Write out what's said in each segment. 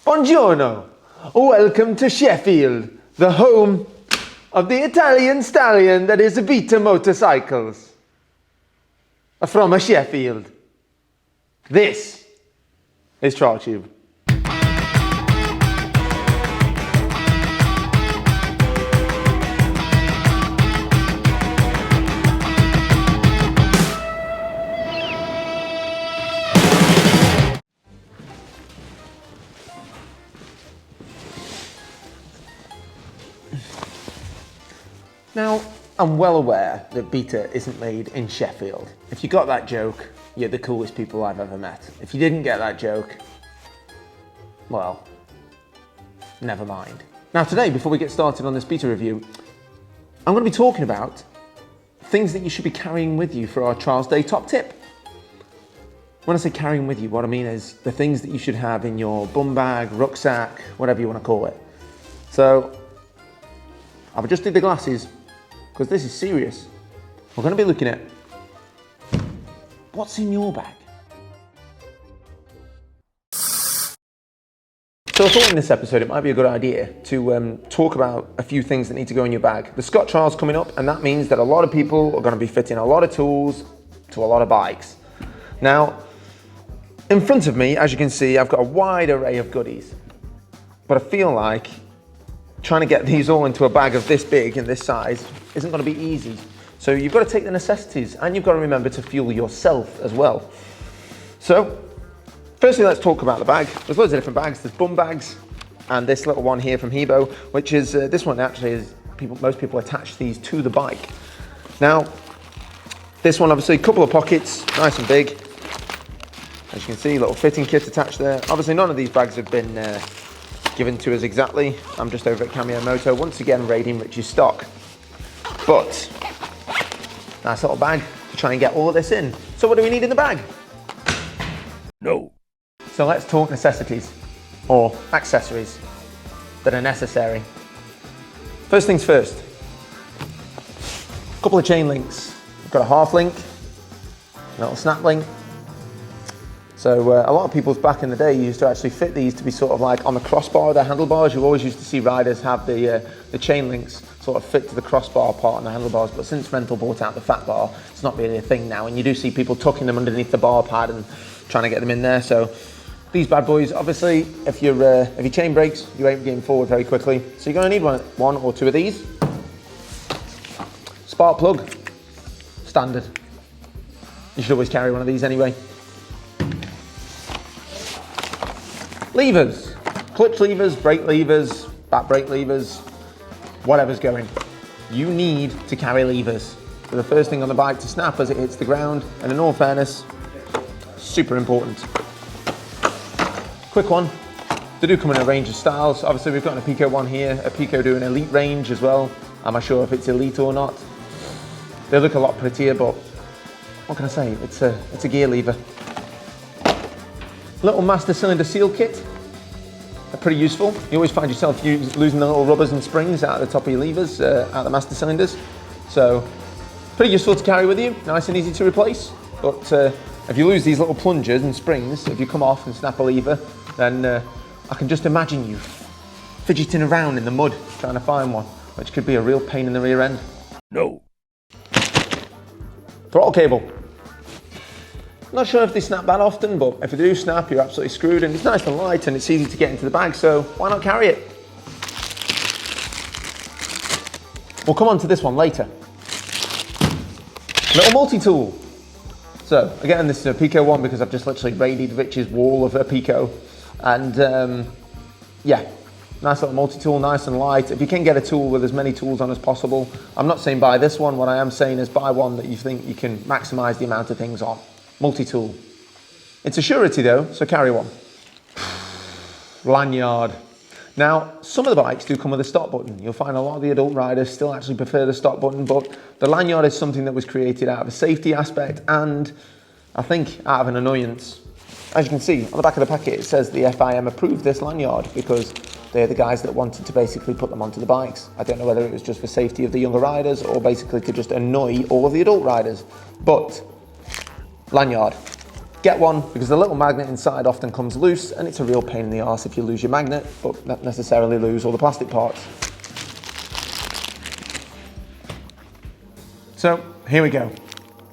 Buongiorno, welcome to Sheffield, the home of the Italian stallion that is a Beta motorcycles. From a Sheffield. This is TrialTube. Now, I'm well aware that Beta isn't made in Sheffield. If you got that joke, you're the coolest people I've ever met. If you didn't get that joke, well, never mind. Now today, before we get started on this Beta review, I'm going to be talking about things that you should be carrying with you for our Trials Day top tip. When I say carrying with you, what I mean is the things that you should have in your bum bag, rucksack, whatever you want to call it. So, I've adjusted the glasses, because this is serious. We're going to be looking at what's in your bag. So I thought in this episode it might be a good idea to talk about a few things that need to go in your bag. The Scott Trial's coming up, and that means that a lot of people are going to be fitting a lot of tools to a lot of bikes. Now, in front of me, as you can see, I've got a wide array of goodies, but I feel like trying to get these all into a bag of this big and this size isn't going to be easy. So you've got to take the necessities, and you've got to remember to fuel yourself as well. So firstly, let's talk about the bag. There's loads of different bags. There's bum bags, and this little one here from Hebo, which is this one actually is most people attach these to the bike. Now this one, obviously a couple of pockets, nice and big. As you can see, little fitting kit attached there. Obviously none of these bags have been given to us exactly. I'm just over at Cameo Moto, once again raiding Rich's stock. But nice little bag to try and get all of this in. So what do we need in the bag? No. So let's talk necessities, or accessories that are necessary. First things first, a couple of chain links. We've got a half link, a little snap link. So a lot of people back in the day used to actually fit these to be sort of like on the crossbar of their handlebars. You always used to see riders have the chain links sort of fit to the crossbar part on the handlebars, but since Rental bought out the fat bar, it's not really a thing now, and you do see people tucking them underneath the bar pad and trying to get them in there. So these bad boys, obviously, if your chain breaks, you ain't getting forward very quickly. So you're going to need one or two of these. Spark plug, standard. You should always carry one of these anyway. Levers, clutch levers, brake levers, back brake levers, whatever's going. You need to carry levers. They're the first thing on the bike to snap as it hits the ground, and in all fairness, super important. Quick one, they do come in a range of styles. Obviously we've got a Pico one here, a Pico doing elite range as well. I'm not sure if it's elite or not. They look a lot prettier, but what can I say? It's a gear lever. Little master cylinder seal kit, they're pretty useful. You always find yourself losing the little rubbers and springs out of the top of your levers, out of the master cylinders. So pretty useful to carry with you, nice and easy to replace. But if you lose these little plungers and springs, if you come off and snap a lever, then I can just imagine you fidgeting around in the mud trying to find one, which could be a real pain in the rear end. No. Throttle cable. Not sure if they snap that often, but if they do snap, you're absolutely screwed, and it's nice and light and it's easy to get into the bag, so why not carry it? We'll come on to this one later. Little multi-tool. So again, this is a Pico one because I've just literally raided Rich's wall of a Pico, and yeah, nice little multi-tool, nice and light. If you can get a tool with as many tools on as possible, I'm not saying buy this one, what I am saying is buy one that you think you can maximize the amount of things on. Multi-tool. It's a surety though, so carry one. Lanyard. Now, some of the bikes do come with a stop button. You'll find a lot of the adult riders still actually prefer the stop button, but the lanyard is something that was created out of a safety aspect and I think out of an annoyance. As you can see, on the back of the packet, it says the FIM approved this lanyard because they're the guys that wanted to basically put them onto the bikes. I don't know whether it was just for safety of the younger riders or basically to just annoy all of the adult riders, but lanyard. Get one because the little magnet inside often comes loose, and it's a real pain in the arse if you lose your magnet, but not necessarily lose all the plastic parts. So here we go,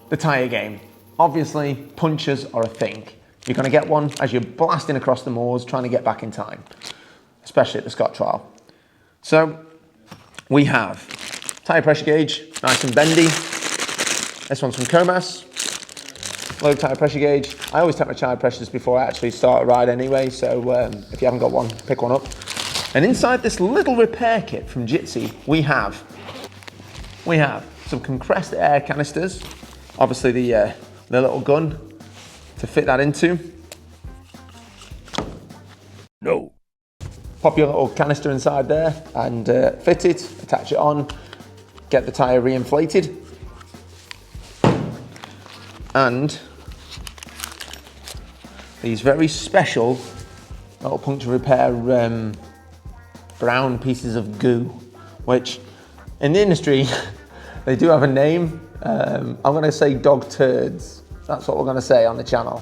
the tyre game. Obviously, punchers are a thing. You're gonna get one as you're blasting across the moors trying to get back in time, especially at the Scott trial. So we have tyre pressure gauge, nice and bendy. This one's from Comas. Low tyre pressure gauge. I always take my tyre pressures before I actually start a ride anyway, so if you haven't got one, pick one up. And inside this little repair kit from Jitsi, we have some compressed air canisters, obviously the little gun to fit that into. No. Pop your little canister inside there and fit it, attach it on, get the tyre re-inflated. And these very special little puncture repair brown pieces of goo, which in the industry, they do have a name. I'm gonna say dog turds. That's what we're gonna say on the channel.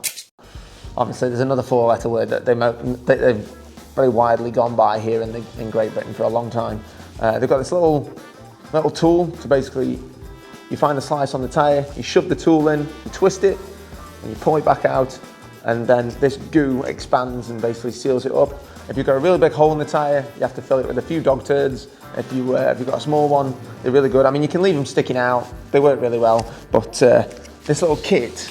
Obviously, there's another 4-letter word that they've very widely gone by here in Great Britain for a long time. They've got this little tool to basically, you find a slice on the tyre, you shove the tool in, you twist it, and you pull it back out, and then this goo expands and basically seals it up. If you've got a really big hole in the tyre, you have to fill it with a few dog turds. If you've got a small one, they're really good. I mean, you can leave them sticking out, they work really well, but this little kit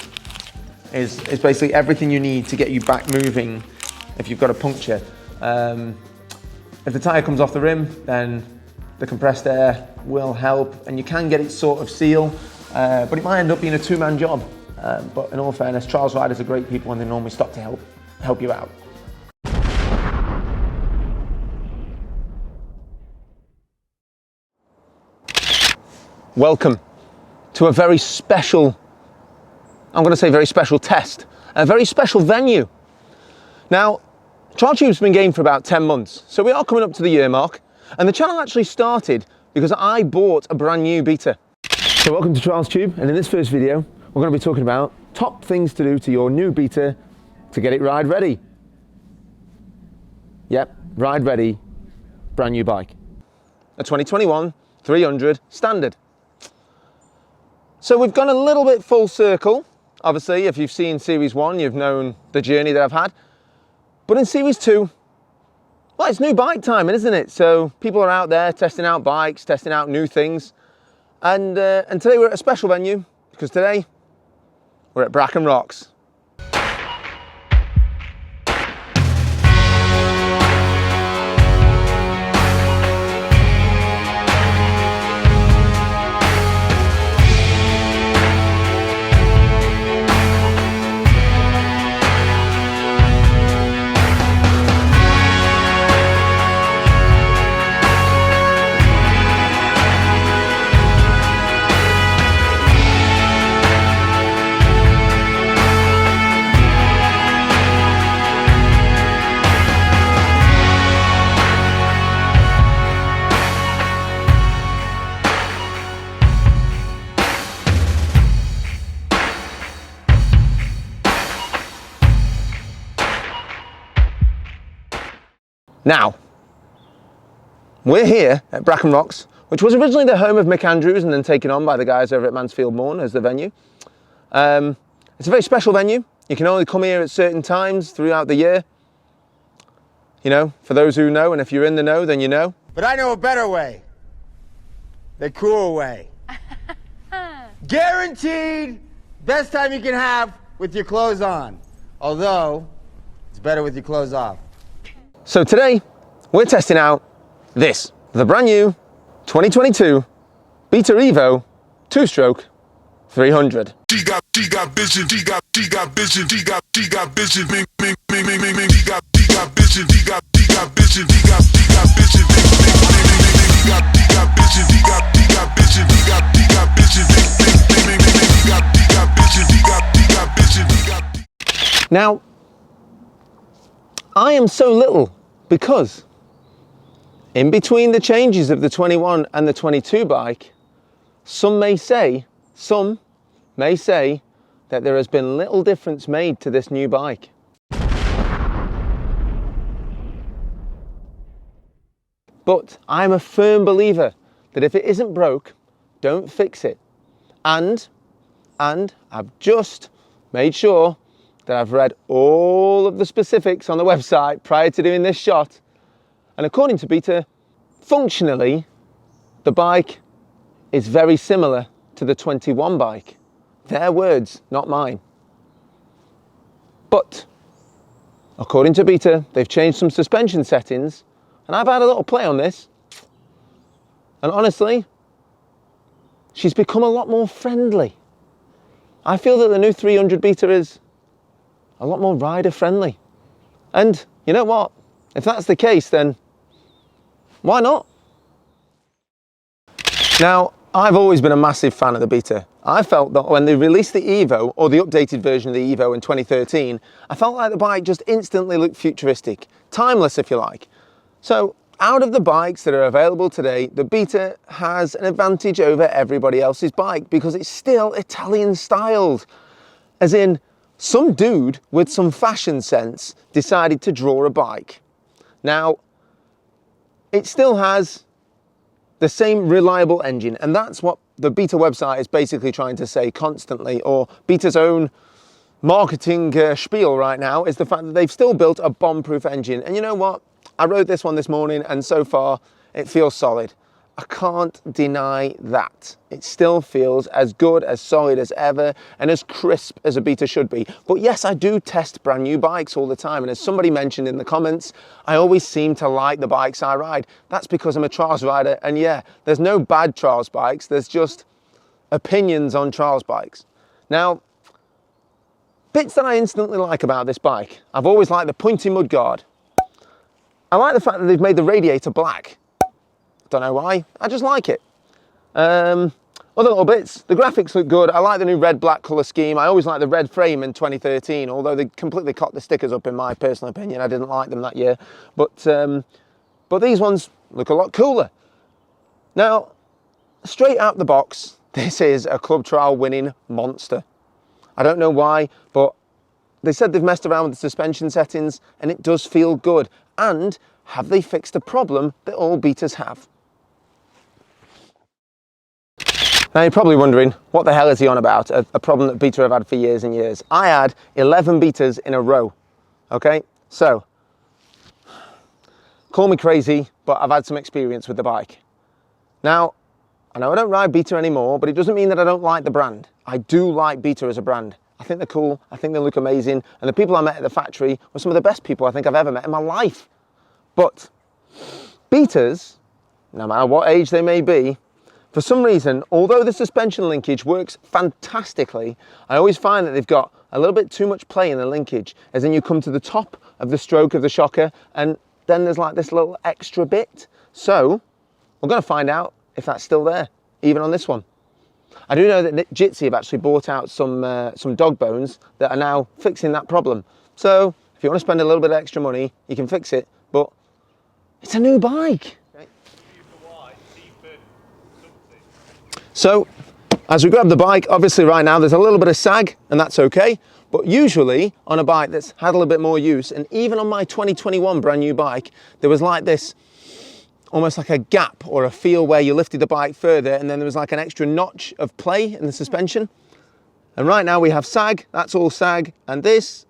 is basically everything you need to get you back moving if you've got a puncture. If the tyre comes off the rim, then the compressed air will help, and you can get it sort of sealed, but it might end up being a two-man job. But in all fairness, trials riders are great people and they normally stop to help you out. Welcome to a very special, I'm going to say very special test, a very special venue. Now, Trial Tube's been going for about 10 months, so we are coming up to the year mark, and the channel actually started because I bought a brand new Beta. So welcome to Trials Tube, and in this first video, we're going to be talking about top things to do to your new Beta to get it ride ready. Yep, ride ready, brand new bike. A 2021 300 standard. So we've gone a little bit full circle. Obviously, if you've seen Series 1, you've known the journey that I've had. But in Series 2, well, it's new bike time, isn't it? So people are out there testing out bikes, testing out new things. And today we're at a special venue, because today we're at Bracken Rocks. Now, we're here at Bracken Rocks, which was originally the home of Mick Andrews and then taken on by the guys over at Mansfield Moorn as the venue. It's a very special venue. You can only come here at certain times throughout the year. You know, for those who know, and if you're in the know, then you know. But I know a better way. The cool way. Guaranteed best time you can have with your clothes on. Although, it's better with your clothes off. So today, we're testing out this, the brand new 2022 Beta Evo 2-stroke 300. She got vision, she got vision, she got vision, me, she got vision, she got vision, she got vision, she got vision, she got vision, she got vision, she got vision. Now, I am so little because in between the changes of the 21 and the 22 bike, some may say that there has been little difference made to this new bike. But I'm a firm believer that if it isn't broke, don't fix it. And I've just made sure that I've read all of the specifics on the website prior to doing this shot. And according to Beta, functionally, the bike is very similar to the 21 bike. Their words, not mine. But according to Beta, they've changed some suspension settings, and I've had a little play on this. And honestly, she's become a lot more friendly. I feel that the new 300 Beta is a lot more rider friendly. And you know what? If that's the case, then why not? Now, I've always been a massive fan of the Beta. I felt that when they released the Evo, or the updated version of the Evo in 2013, I felt like the bike just instantly looked futuristic, timeless if you like. So, out of the bikes that are available today, the Beta has an advantage over everybody else's bike because it's still Italian styled. As in, some dude with some fashion sense decided to draw a bike. Now, it still has the same reliable engine, and that's what the Beta website is basically trying to say constantly, or Beta's own marketing spiel right now is the fact that they've still built a bomb-proof engine. And you know what? I rode this one this morning, and so far it feels solid. I can't deny that. It still feels as good, as solid as ever, and as crisp as a Beta should be. But yes, I do test brand new bikes all the time, and as somebody mentioned in the comments, I always seem to like the bikes I ride. That's because I'm a trials rider, and yeah, there's no bad trials bikes, there's just opinions on trials bikes. Now, bits that I instantly like about this bike. I've always liked the pointy mudguard. I like the fact that they've made the radiator black. Don't know why, I just like it. Other little bits, the graphics look good. I like the new red-black colour scheme. I always liked the red frame in 2013, although they completely cocked the stickers up in my personal opinion. I didn't like them that year. But these ones look a lot cooler. Now, straight out the box, this is a club trial winning monster. I don't know why, but they said they've messed around with the suspension settings and it does feel good. And have they fixed a problem that all Betas have? Now you're probably wondering, what the hell is he on about? A problem that Beta have had for years and years. I had 11 Betas in a row, okay? So, call me crazy, but I've had some experience with the bike. Now, I know I don't ride Beta anymore, but it doesn't mean that I don't like the brand. I do like Beta as a brand. I think they're cool, I think they look amazing, and the people I met at the factory were some of the best people I think I've ever met in my life. But Betas, no matter what age they may be, for some reason, although the suspension linkage works fantastically, I always find that they've got a little bit too much play in the linkage, as in you come to the top of the stroke of the shocker, and then there's like this little extra bit. So, we're going to find out if that's still there, even on this one. I do know that Jitsi have actually bought out some dog bones that are now fixing that problem. So, if you want to spend a little bit of extra money, you can fix it, but it's a new bike. So, as we grab the bike, obviously right now there's a little bit of sag, and that's okay. But usually on a bike that's had a little bit more use, and even on my 2021 brand new bike, there was like this, almost like a gap or a feel where you lifted the bike further, and then there was like an extra notch of play in the suspension. And right now we have sag, that's all sag, and this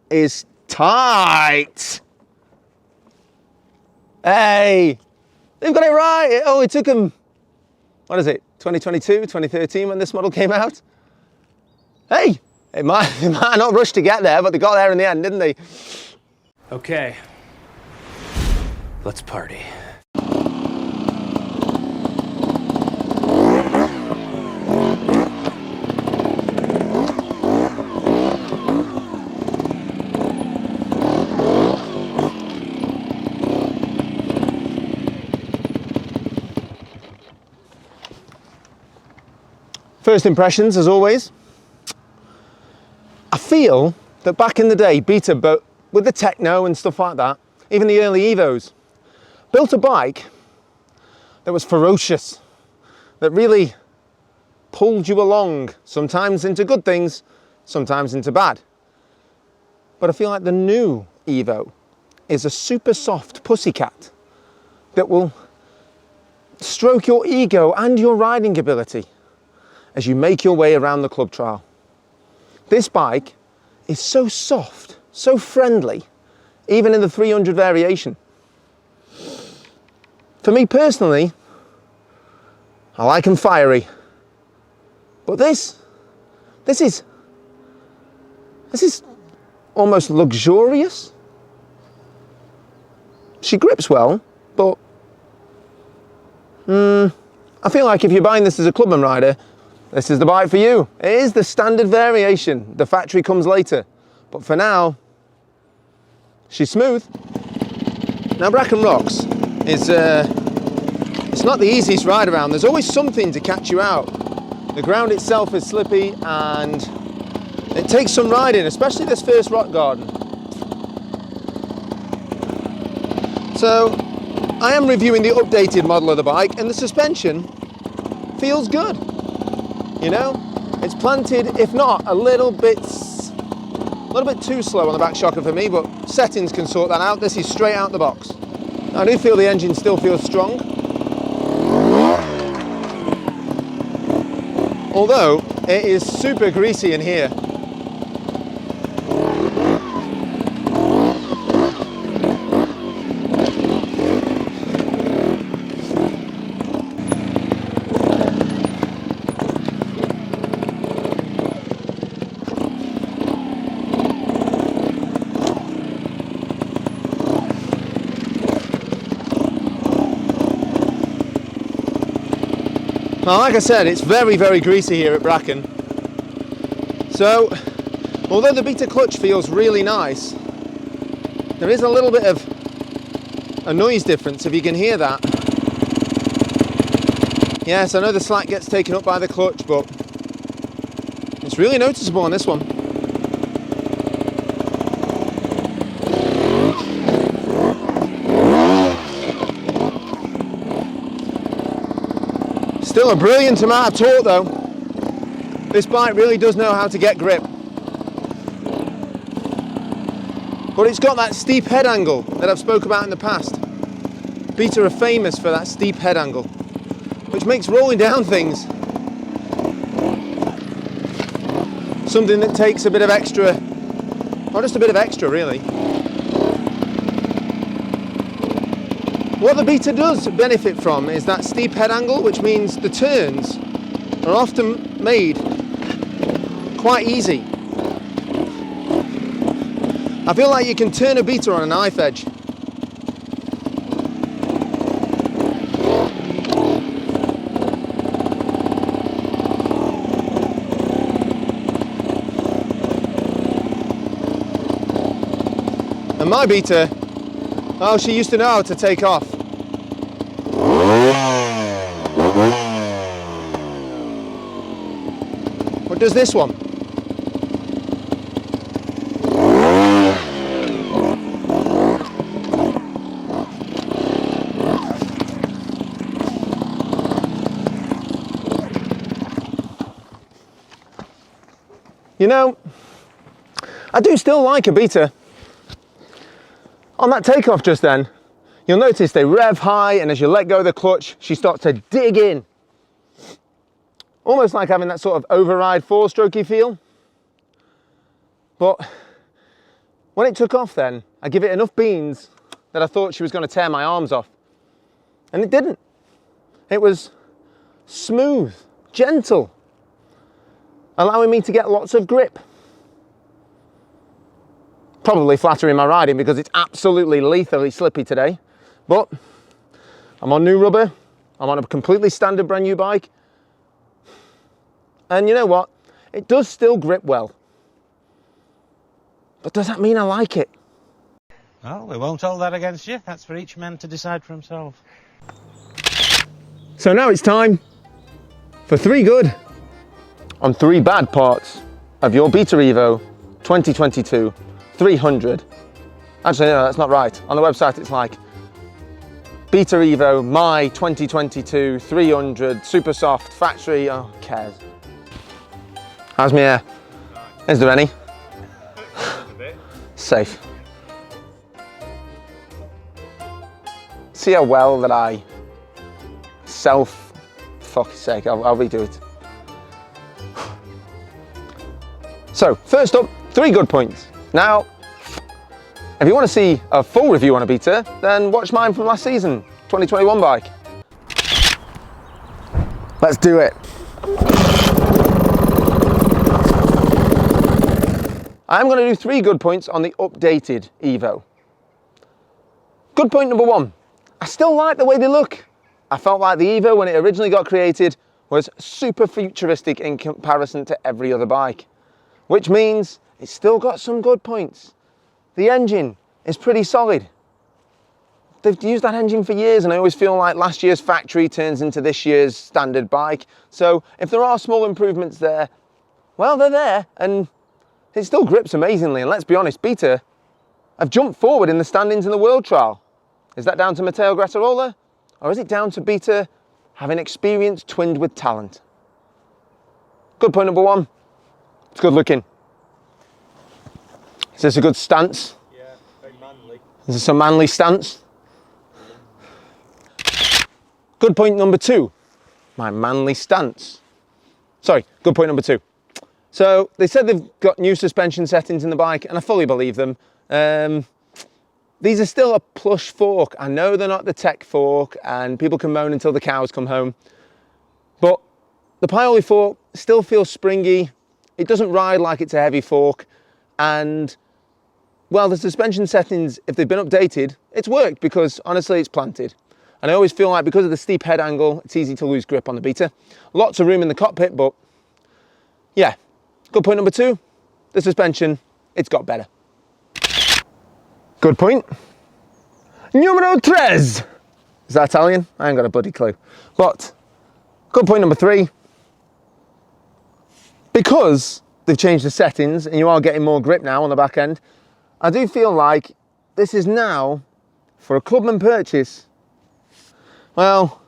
is tight. Hey, they've got it right. It only took them, what is it, 2022, 2013 when this model came out? Hey, it might not rush to get there, but they got there in the end, didn't they? Okay, let's party. First impressions, as always. I feel that back in the day, Beta, but with the Techno and stuff like that, even the early Evos, built a bike that was ferocious, that really pulled you along, sometimes into good things, sometimes into bad. But I feel like the new Evo is a super soft pussycat that will stroke your ego and your riding ability as you make your way around the club trial. This bike is so soft, so friendly, even in the 300 variation. For me personally, I like them fiery, but this is almost luxurious. She grips well, but I feel like if you're buying this as a clubman rider, this is the bike for you. It is the standard variation. The factory comes later, but for now, she's smooth. Now Bracken Rocks is it's not the easiest ride around. There's always something to catch you out. The ground itself is slippy and it takes some riding, especially this first rock garden. So I am reviewing the updated model of the bike and the suspension feels good. You know, it's planted, if not a little bit too slow on the back shocker for me, but settings can sort that out. This is straight out the box. I do feel the engine still feels strong. Although it is super greasy in here. Now, like I said, it's very, very greasy here at Bracken. So, although the Beta clutch feels really nice, there is a little bit of a noise difference, if you can hear that. Yes, I know the slack gets taken up by the clutch, but it's really noticeable on this one. Still a brilliant amount of torque though. This bike really does know how to get grip. But it's got that steep head angle that I've spoke about in the past. Beta are famous for that steep head angle, which makes rolling down things something that takes a bit of extra, or just a bit of extra really. What the Beta does benefit from is that steep head angle, which means the turns are often made quite easy. I feel like you can turn a Beta on a knife edge. And my Beta, oh, she used to know how to take off. What does this one? You know, I do still like a Beta. On that takeoff just then, you'll notice they rev high, and as you let go of the clutch, she starts to dig in. Almost like having that sort of override four-strokey feel. But when it took off then, I give it enough beans that I thought she was going to tear my arms off. And it didn't. It was smooth, gentle, allowing me to get lots of grip. Probably flattering my riding because it's absolutely lethally slippy today. But I'm on new rubber. I'm on a completely standard brand new bike. And you know what? It does still grip well. But does that mean I like it? Well, we won't hold that against you. That's for each man to decide for himself. So now it's time for 3 good on 3 bad parts of your Beta Evo 2022 300. Actually, no, that's not right. On the website, it's like Beta Evo, my 2022 300 super soft factory. Oh, who cares? How's my hair? Is there any? Safe. See how well that I fuck's sake, I'll redo it. So, first up, 3 good points. Now, if you want to see a full review on a Beta, then watch mine from last season, 2021 bike. Let's do it. I'm going to do 3 good points on the updated Evo. Good point number 1, I still like the way they look. I felt like the Evo, when it originally got created, was super futuristic in comparison to every other bike, which means it's still got some good points. The engine is pretty solid. They've used that engine for years, and I always feel like last year's factory turns into this year's standard bike. So if there are small improvements there, well, they're there, and it still grips amazingly. And let's be honest, Beta have jumped forward in the standings in the World Trial. Is that down to Matteo Grattarola? Or is it down to Beta having experience twinned with talent? Good point number 1. It's good looking. Is this a good stance? Yeah, very manly. Is this a manly stance? Good point number 2. My manly stance. Sorry, good point number 2. So they said they've got new suspension settings in the bike, and I fully believe them. These are still a plush fork. I know they're not the tech fork, and people can moan until the cows come home. But the Pioli fork still feels springy. It doesn't ride like it's a heavy fork. And, well, the suspension settings, if they've been updated, it's worked because, honestly, it's planted. And I always feel like because of the steep head angle, it's easy to lose grip on the Beta. Lots of room in the cockpit, but, yeah. Good point number 2, the suspension, it's got better. Good point. Numero 3. Is that Italian? I ain't got a bloody clue. But good point number 3. Because they've changed the settings and you are getting more grip now on the back end, I do feel like this is now, for a clubman purchase, well,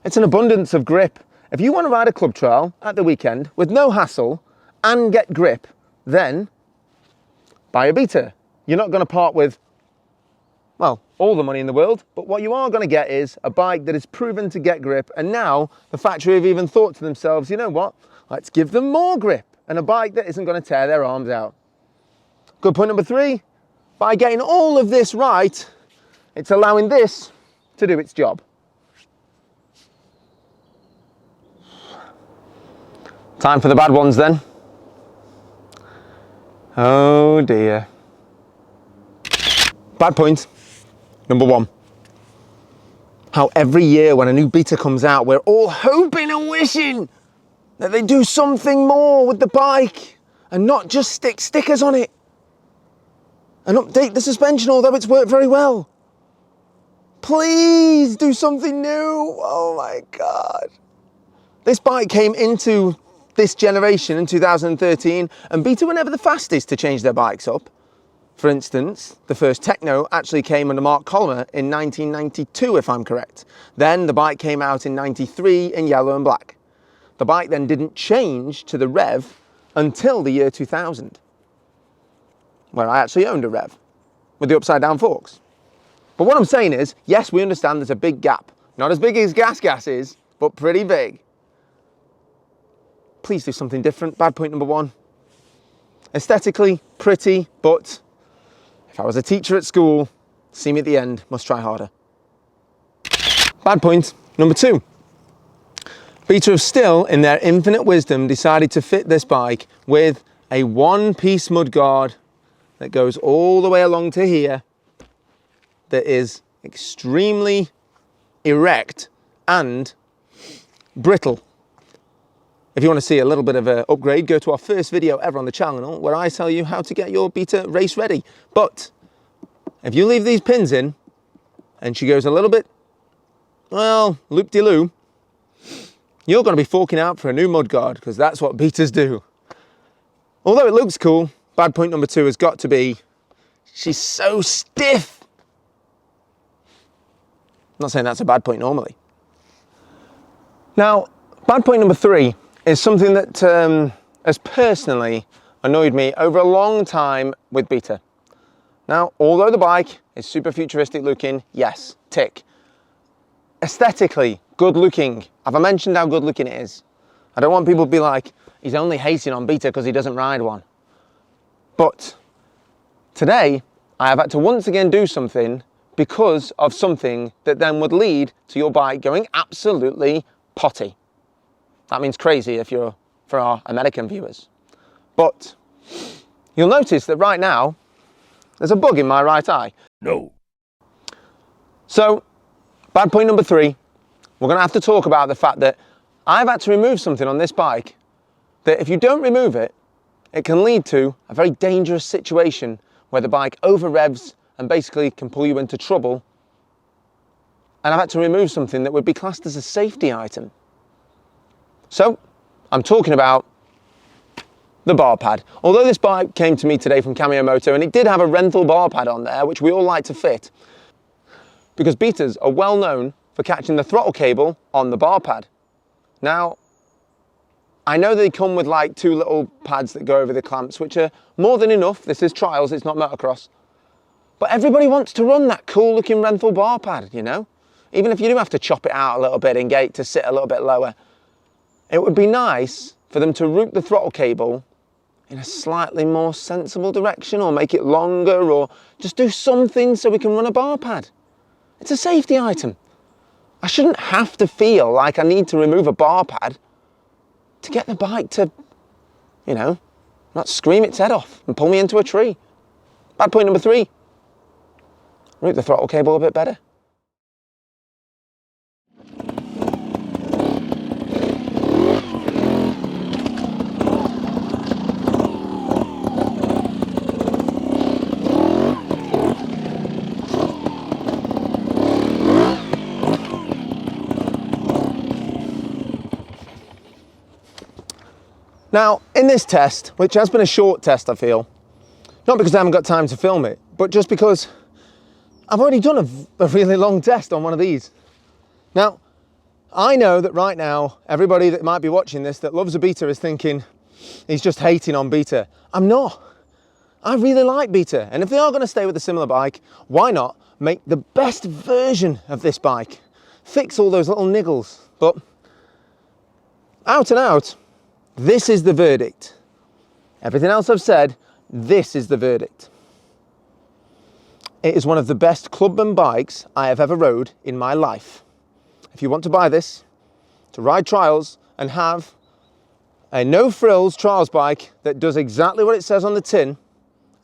it's an abundance of grip. If you want to ride a club trial at the weekend with no hassle and get grip, then buy a Beta. You're not going to part with, well, all the money in the world, but what you are going to get is a bike that is proven to get grip, and now the factory have even thought to themselves, you know what, let's give them more grip, and a bike that isn't going to tear their arms out. Good point number 3, by getting all of this right, it's allowing this to do its job. Time for the bad ones then. Oh dear. Bad point number 1. How every year when a new Beta comes out, we're all hoping and wishing that they do something more with the bike and not just stick stickers on it and update the suspension, although it's worked very well. Please do something new. Oh my God. This bike came into this generation in 2013, and Beta were never the fastest to change their bikes up. For instance, the first Techno actually came under Mark Collmer in 1992, if I'm correct. Then the bike came out in 93 in yellow and black. The bike then didn't change to the Rev until the year 2000, where I actually owned a Rev with the upside down forks. But what I'm saying is, yes, we understand there's a big gap. Not as big as Gas is, but pretty big. Please do something different. Bad point number 1. Aesthetically, pretty, but if I was a teacher at school, see me at the end, must try harder. Bad point number 2. Beta have still, in their infinite wisdom, decided to fit this bike with a one-piece mudguard that goes all the way along to here, that is extremely erect and brittle. If you want to see a little bit of an upgrade, go to our first video ever on the channel where I tell you how to get your Beta race ready. But if you leave these pins in and she goes a little bit, well, loop-de-loo, you're going to be forking out for a new mudguard, because that's what Betas do. Although it looks cool, bad point number 2 has got to be, she's so stiff. not saying that's a bad point normally. Now, bad point number 3 is something that has personally annoyed me over a long time with Beta. Now, although the bike is super futuristic looking, yes, tick. Aesthetically, good looking. Have I mentioned how good looking it is? I don't want people to be like, he's only hating on Beta because he doesn't ride one. But today, I have had to once again do something because of something that then would lead to your bike going absolutely potty. That means crazy if you're for our American viewers. But you'll notice that right now, there's a bug in my right eye. No. So, bad point number 3, we're going to have to talk about the fact that I've had to remove something on this bike that if you don't remove it, it can lead to a very dangerous situation where the bike over revs and basically can pull you into trouble. And I've had to remove something that would be classed as a safety item. So, I'm talking about the bar pad. Although this bike came to me today from Cameo Moto and it did have a rental bar pad on there, which we all like to fit, because Betas are well known for catching the throttle cable on the bar pad. Now, I know they come with like 2 little pads that go over the clamps, which are more than enough. This is trials, it's not motocross. But everybody wants to run that cool looking rental bar pad, you know? Even if you do have to chop it out a little bit and get it to sit a little bit lower. It would be nice for them to route the throttle cable in a slightly more sensible direction, or make it longer, or just do something so we can run a bar pad. It's a safety item. I shouldn't have to feel like I need to remove a bar pad to get the bike to, you know, not scream its head off and pull me into a tree. Bad point number 3. Route the throttle cable a bit better. Now, in this test, which has been a short test, I feel, not because I haven't got time to film it, but just because I've already done a really long test on one of these. Now, I know that right now, everybody that might be watching this that loves a Beta is thinking, he's just hating on Beta. I'm not. I really like Beta, and if they are going to stay with a similar bike, why not make the best version of this bike? Fix all those little niggles. But out and out, this is the verdict. Everything else I've said, this is the verdict. It is one of the best clubman bikes I have ever rode in my life. If you want to buy this, to ride trials and have a no-frills trials bike that does exactly what it says on the tin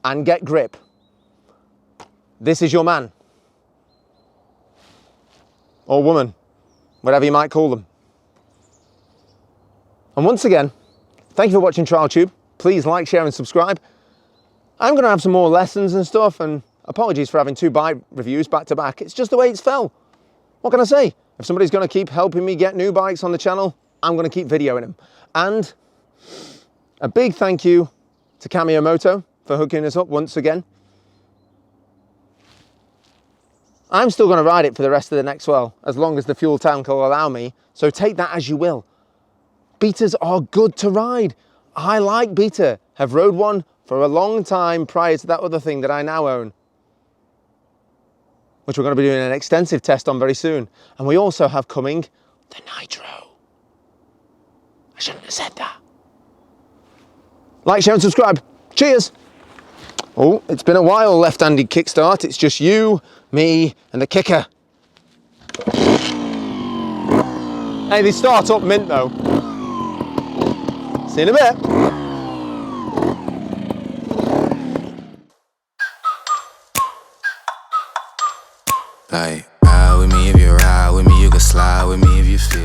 and get grip, this is your man. Or woman, whatever you might call them. And once again, thank you for watching Trial Tube. Please like, share and subscribe. I'm going to have some more lessons and stuff, and apologies for having 2 bike reviews back to back. It's just the way it's fell. What can I say? If somebody's going to keep helping me get new bikes on the channel, I'm going to keep videoing them. And a big thank you to Cameo Moto for hooking us up once again. I'm still going to ride it for the rest of the next, well, as long as the fuel tank will allow me, so take that as you will. Betas are good to ride. I like Beta, have rode one for a long time prior to that other thing that I now own, which we're going to be doing an extensive test on very soon. And we also have coming the Nitro. I shouldn't have said that. Like, share and subscribe. Cheers. Oh, it's been a while, left-handed kickstart. It's just you, me and the kicker. Hey, they start up mint though. See you in a bit. Like, ride with me if you ride with me, you can slide with me if you feel